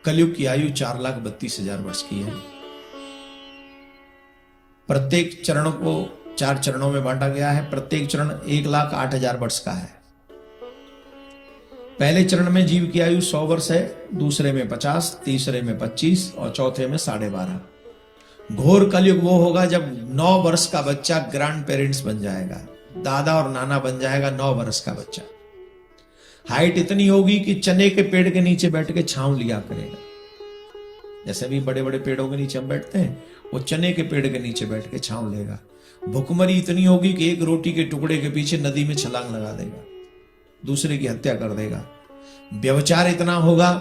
कलयुग की आयु 4,32,000 वर्ष की है। प्रत्येक चरण को 4 चरणों में बांटा गया है। प्रत्येक चरण 1,08,000 वर्ष का है। पहले चरण में जीव की आयु 100 वर्ष है, दूसरे में 50, तीसरे में 25 और चौथे में 12.5। घोर कलयुग वो होगा जब 9 वर्ष का बच्चा ग्रैंड पेरेंट्स बन जाएगा, दादा और नाना बन जाएगा। 9 वर्ष का बच्चा हाइट इतनी होगी कि चने के पेड़ के नीचे बैठ के छांव लिया करेगा। जैसे भी बड़े बड़े पेड़ों के नीचे हम बैठते हैं, वो चने के पेड़ के नीचे बैठ के छांव लेगा। भुखमरी इतनी होगी कि एक रोटी के टुकड़े के पीछे नदी में छलांग लगा देगा, दूसरे की हत्या कर देगा। व्यभिचार इतना होगा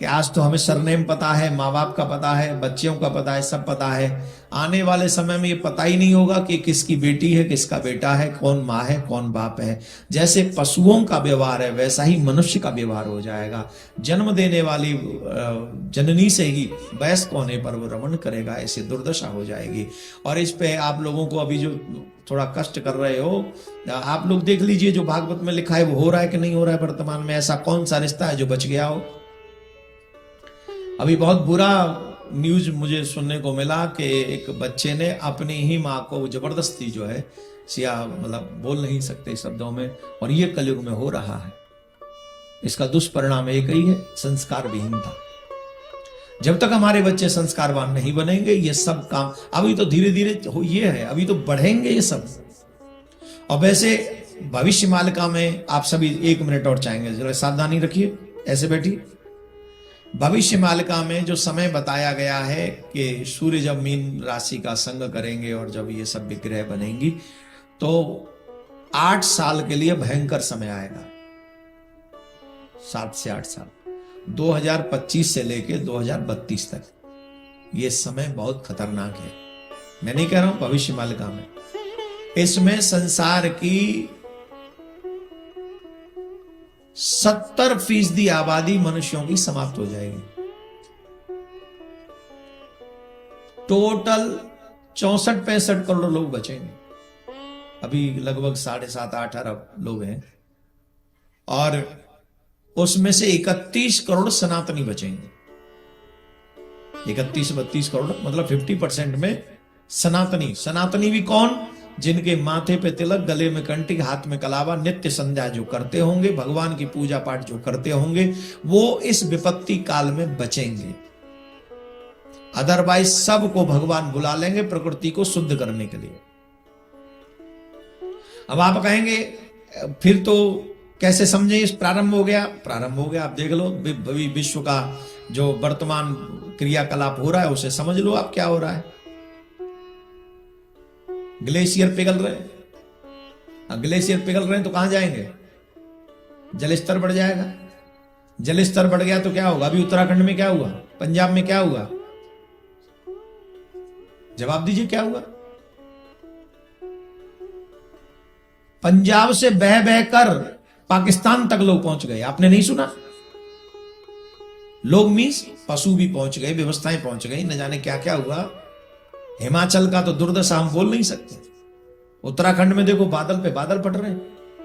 कि आज तो हमें सरनेम पता है, माँ बाप का पता है, बच्चियों का पता है, सब पता है। आने वाले समय में ये पता ही नहीं होगा कि किसकी बेटी है, किसका बेटा है, कौन माँ है, कौन बाप है। जैसे पशुओं का व्यवहार है, वैसा ही मनुष्य का व्यवहार हो जाएगा। जन्म देने वाली जननी से ही वयस्क होने पर वो रमण करेगा, ऐसी दुर्दशा हो जाएगी। और इस पे आप लोगों को अभी जो थोड़ा कष्ट कर रहे हो, आप लोग देख लीजिए जो भागवत में लिखा है वो हो रहा है कि नहीं हो रहा है वर्तमान में। ऐसा कौन सा रिश्ता है जो बच गया हो? अभी बहुत बुरा न्यूज मुझे सुनने को मिला कि एक बच्चे ने अपनी ही माँ को जबरदस्ती जो है सिया, मतलब बोल नहीं सकते शब्दों में, और ये कलयुग में हो रहा है। इसका दुष्परिणाम एक ही है, संस्कार विहीनता। जब तक हमारे बच्चे संस्कारवान नहीं बनेंगे, ये सब काम अभी तो धीरे धीरे ये है, अभी तो बढ़ेंगे ये सब। और वैसे भविष्य मालिका में आप सभी 1 मिनट और चाहेंगे, जरा सावधानी रखिए, ऐसे बैठिए। भविष्य मालिका में जो समय बताया गया है कि सूर्य जब मीन राशि का संग करेंगे और जब ये सब विग्रह बनेंगी, तो 8 साल के लिए भयंकर समय आएगा। 7 से 8 साल, 2025 से लेके 2032 तक ये समय बहुत खतरनाक है। मैं नहीं कह रहा हूं भविष्य मालिका में, इसमें संसार की 70% आबादी मनुष्यों की समाप्त हो जाएगी। टोटल 64-65 करोड़ लोग बचेंगे। अभी लगभग 7.5-8 अरब लोग हैं, और उसमें से 31 करोड़ सनातनी बचेंगे। 31-32 करोड़ मतलब 50% में सनातनी। सनातनी भी कौन? जिनके माथे पे तिलक, गले में कंठी, हाथ में कलावा, नित्य संध्या जो करते होंगे, भगवान की पूजा पाठ जो करते होंगे, वो इस विपत्ति काल में बचेंगे। अदरवाइज सबको भगवान बुला लेंगे प्रकृति को शुद्ध करने के लिए। अब आप कहेंगे फिर तो कैसे समझे, इस प्रारंभ हो गया? प्रारंभ हो गया, आप देख लो विश्व का जो वर्तमान क्रियाकलाप हो रहा है उसे समझ लो आप क्या हो रहा है। ग्लेशियर पिघल रहे हैं, ग्लेशियर पिघल रहे हैं तो कहां जाएंगे? जल स्तर बढ़ जाएगा। जल स्तर बढ़ गया तो क्या होगा? अभी उत्तराखंड में क्या हुआ, पंजाब में क्या हुआ? जवाब दीजिए, क्या हुआ? पंजाब से बह बह कर पाकिस्तान तक लोग पहुंच गए। आपने नहीं सुना? लोग मींस पशु भी पहुंच गए, व्यवस्थाएं पहुंच गई, न जाने क्या क्या हुआ। हिमाचल का तो दुर्दशा हम बोल नहीं सकते। उत्तराखंड में देखो बादल पे बादल पड़ रहे हैं,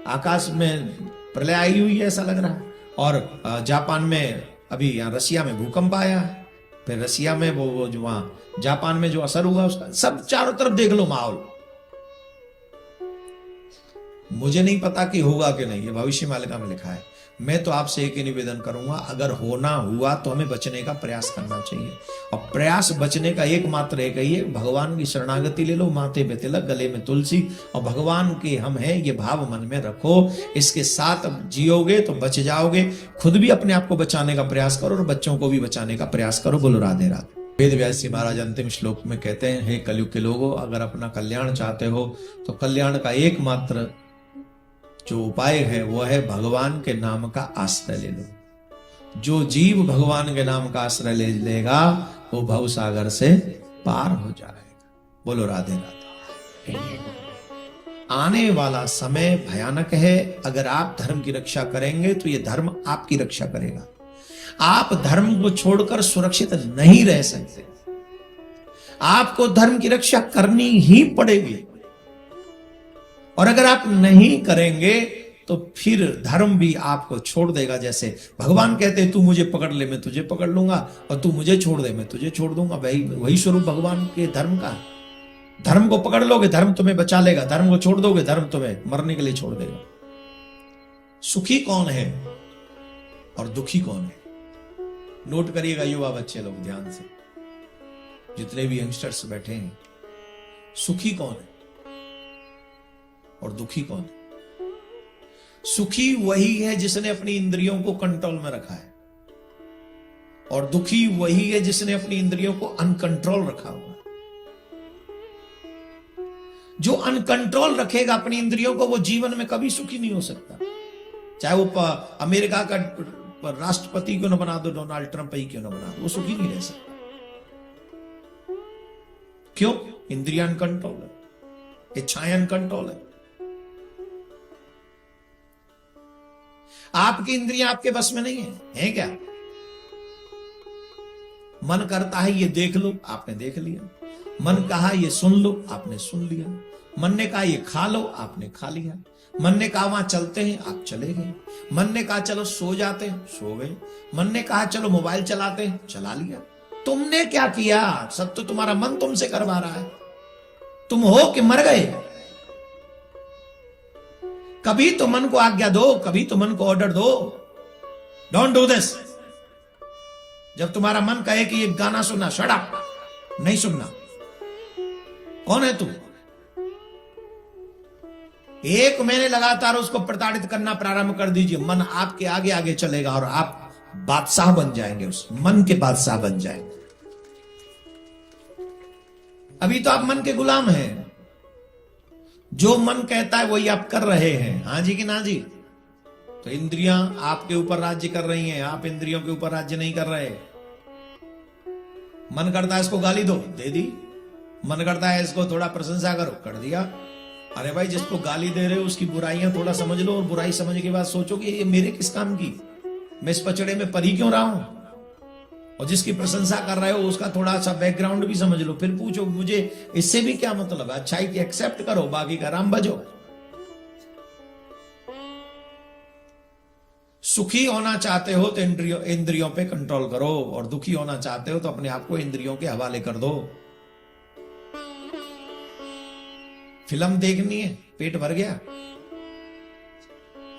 आकाश में प्रलय आई हुई है ऐसा लग रहा है। और जापान में अभी यहाँ रसिया में भूकंप आया है, फिर रसिया में वो जो वहां जापान में जो असर हुआ उसका, सब चारों तरफ देख लो माहौल। मुझे नहीं पता कि होगा कि नहीं, ये भविष्य मालिका में लिखा है। मैं तो आपसे एक ही निवेदन करूंगा, अगर होना हुआ तो हमें बचने का प्रयास करना चाहिए। और प्रयास बचने का एकमात्र एक ही है, भगवान की शरणागति ले लो, माथे पे तिलक, गले में तुलसी, और भगवान के हम हैं ये भाव मन में रखो। इसके साथ जियोगे तो बच जाओगे। खुद भी अपने आप को बचाने का प्रयास करो और बच्चों को भी बचाने का प्रयास करो। बोलो राधे राधे। वेद व्यास जी महाराज अंतिम श्लोक में कहते हैं, हे कलयुग के लोगों, अगर अपना कल्याण चाहते हो तो कल्याण का एकमात्र जो उपाय है वो है भगवान के नाम का आश्रय ले लो। जो जीव भगवान के नाम का आश्रय ले लेगा वो भव सागर से पार हो जाएगा। बोलो राधे राधे। आने वाला समय भयानक है। अगर आप धर्म की रक्षा करेंगे तो ये धर्म आपकी रक्षा करेगा। आप धर्म को छोड़कर सुरक्षित नहीं रह सकते। आपको धर्म की रक्षा करनी ही पड़ेगी, और अगर आप नहीं करेंगे तो फिर धर्म भी आपको छोड़ देगा। जैसे भगवान कहते हैं तू मुझे पकड़ ले मैं तुझे पकड़ लूंगा, और तू मुझे छोड़ दे मैं तुझे छोड़ दूंगा। भाई वही स्वरूप भगवान के धर्म का है। धर्म को पकड़ लोगे धर्म तुम्हें बचा लेगा, धर्म को छोड़ दोगे धर्म तुम्हें मरने के लिए छोड़ देगा। सुखी कौन है और दुखी कौन है? नोट करिएगा युवा बच्चे लोग ध्यान से, जितने भी यंगस्टर्स बैठे हैं, सुखी कौन है और दुखी कौन है? सुखी वही है जिसने अपनी इंद्रियों को कंट्रोल में रखा है, और दुखी वही है जिसने अपनी इंद्रियों को अनकंट्रोल रखा हुआ है। जो अनकंट्रोल रखेगा अपनी इंद्रियों को, वो जीवन में कभी सुखी नहीं हो सकता। चाहे वो अमेरिका का राष्ट्रपति क्यों ना बना दो, डोनाल्ड ट्रंप ही क्यों ना बना दो, वो सुखी नहीं रह सकता। क्यों? इंद्रियां अनकंट्रोल है, इच्छाएं अनकंट्रोल है। आपकी इंद्रियां आपके बस में नहीं है क्या? मन करता है ये देख लो, आपने देख लिया। मन कहा ये सुन लो, आपने सुन लिया। मन ने कहा ये खा लो, आपने खा लिया। मन ने कहा वहां चलते हैं, आप चले गए। मन ने कहा चलो सो जाते हैं, सो गए। मन ने कहा चलो मोबाइल चलाते हैं, चला लिया। तुमने क्या किया? सब तो तुम्हारा मन तुमसे करवा रहा है। तुम हो कि मर गए? कभी तो मन को आज्ञा दो, कभी तो मन को ऑर्डर दो। Don't do this. जब तुम्हारा मन कहे कि ये गाना सुनना, शट अप, नहीं सुनना। कौन है तू? एक महीने लगातार उसको प्रताड़ित करना प्रारंभ कर दीजिए, मन आपके आगे आगे चलेगा और आप बादशाह बन जाएंगे, उस मन के बादशाह बन जाएंगे। अभी तो आप मन के गुलाम हैं। जो मन कहता है वही आप कर रहे हैं। हाँ जी कि ना जी? तो इंद्रियां आपके ऊपर राज्य कर रही हैं, आप इंद्रियों के ऊपर राज्य नहीं कर रहे। मन करता है इसको गाली दो, दे दी। मन करता है इसको थोड़ा प्रशंसा करो, कर दिया। अरे भाई, जिसको गाली दे रहे हो उसकी बुराइयां थोड़ा समझ लो, और बुराई समझने के बाद सोचो कि ये मेरे किस काम की, मैं इस पचड़े में पड़ी क्यों रहा हूं। और जिसकी प्रशंसा कर रहे हो उसका थोड़ा सा बैकग्राउंड भी समझ लो, फिर पूछो मुझे इससे भी क्या मतलब है। अच्छाई की एक्सेप्ट करो, बाकी का राम भजो। सुखी होना चाहते हो तो इंद्रियों पे कंट्रोल करो, और दुखी होना चाहते हो तो अपने आप को इंद्रियों के हवाले कर दो। फिल्म देखनी है, पेट भर गया।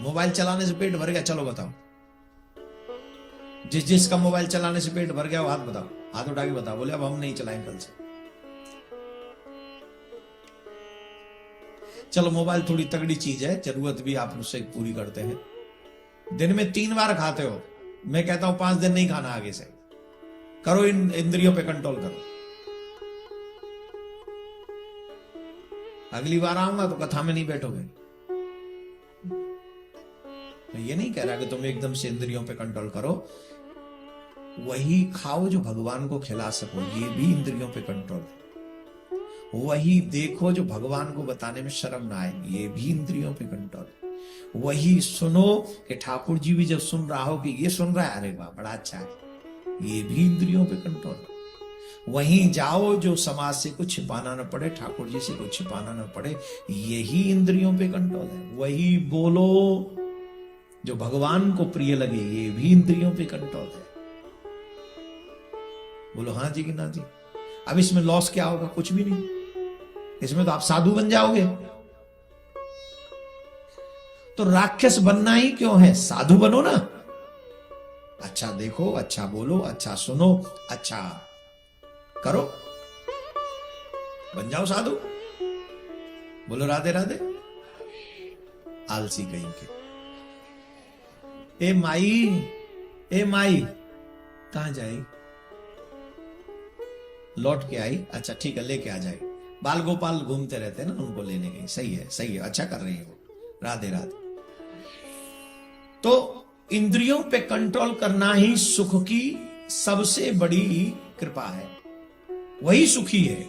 मोबाइल चलाने से पेट भर गया, चलो बताओ। जिसका मोबाइल चलाने से पेट भर गया वो हाथ बताओ, हाथ उठा के बताओ। बोले अब हम नहीं चलाएंगे कल से। चलो मोबाइल थोड़ी तगड़ी चीज है, जरूरत भी आप उससे पूरी करते हैं। दिन में 3 बार खाते हो, मैं कहता हूं 5 दिन नहीं खाना आगे से। करो, इंद्रियों पे कंट्रोल करो। अगली बार आऊंगा तो कथा में नहीं बैठोगे। मैं ये नहीं कह रहा कि तुम एकदम से इंद्रियों पे कंट्रोल करो। वही खाओ जो भगवान को खिला सको, ये भी इंद्रियों पे कंट्रोल है। वही देखो जो भगवान को बताने में शर्म ना आए, ये भी इंद्रियों पे कंट्रोल है। वही सुनो कि ठाकुर जी भी जब सुन रहा हो कि ये सुन रहा है, अरे वाह बड़ा अच्छा है, ये भी इंद्रियों पे कंट्रोल है। वहीं जाओ जो समाज से कुछ छिपाना न पड़े, ठाकुर जी से कुछ छिपाना न पड़े, यही इंद्रियों पे कंट्रोल है। वही बोलो जो भगवान को प्रिय लगे, ये भी इंद्रियों पे कंट्रोल है। बोलो हाँ जी कि ना जी? अब इसमें लॉस क्या होगा? कुछ भी नहीं। इसमें तो आप साधु बन जाओगे। तो राक्षस बनना ही क्यों है? साधु बनो ना। अच्छा देखो, अच्छा बोलो, अच्छा सुनो, अच्छा करो, बन जाओ साधु। बोलो राधे राधे। आलसी कहीं के। ए माई कहां जाई? लौट के आई? अच्छा ठीक है, लेके आ जाए। बाल गोपाल घूमते रहते हैं ना, उनको लेने गई। सही है, सही है, अच्छा कर रही है वो। राधे राधे। तो इंद्रियों पे कंट्रोल करना ही सुख की सबसे बड़ी कृपा है। वही सुखी है।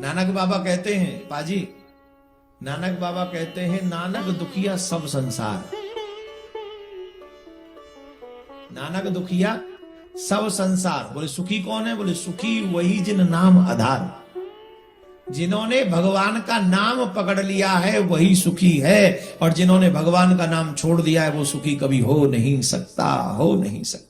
नानक बाबा कहते हैं, पाजी नानक बाबा कहते हैं, नानक दुखिया सब संसार। नानक दुखिया सब संसार। बोले सुखी कौन है? बोले सुखी वही जिन नाम आधार। जिन्होंने भगवान का नाम पकड़ लिया है वही सुखी है, और जिन्होंने भगवान का नाम छोड़ दिया है वो सुखी कभी हो नहीं सकता, हो नहीं सकता।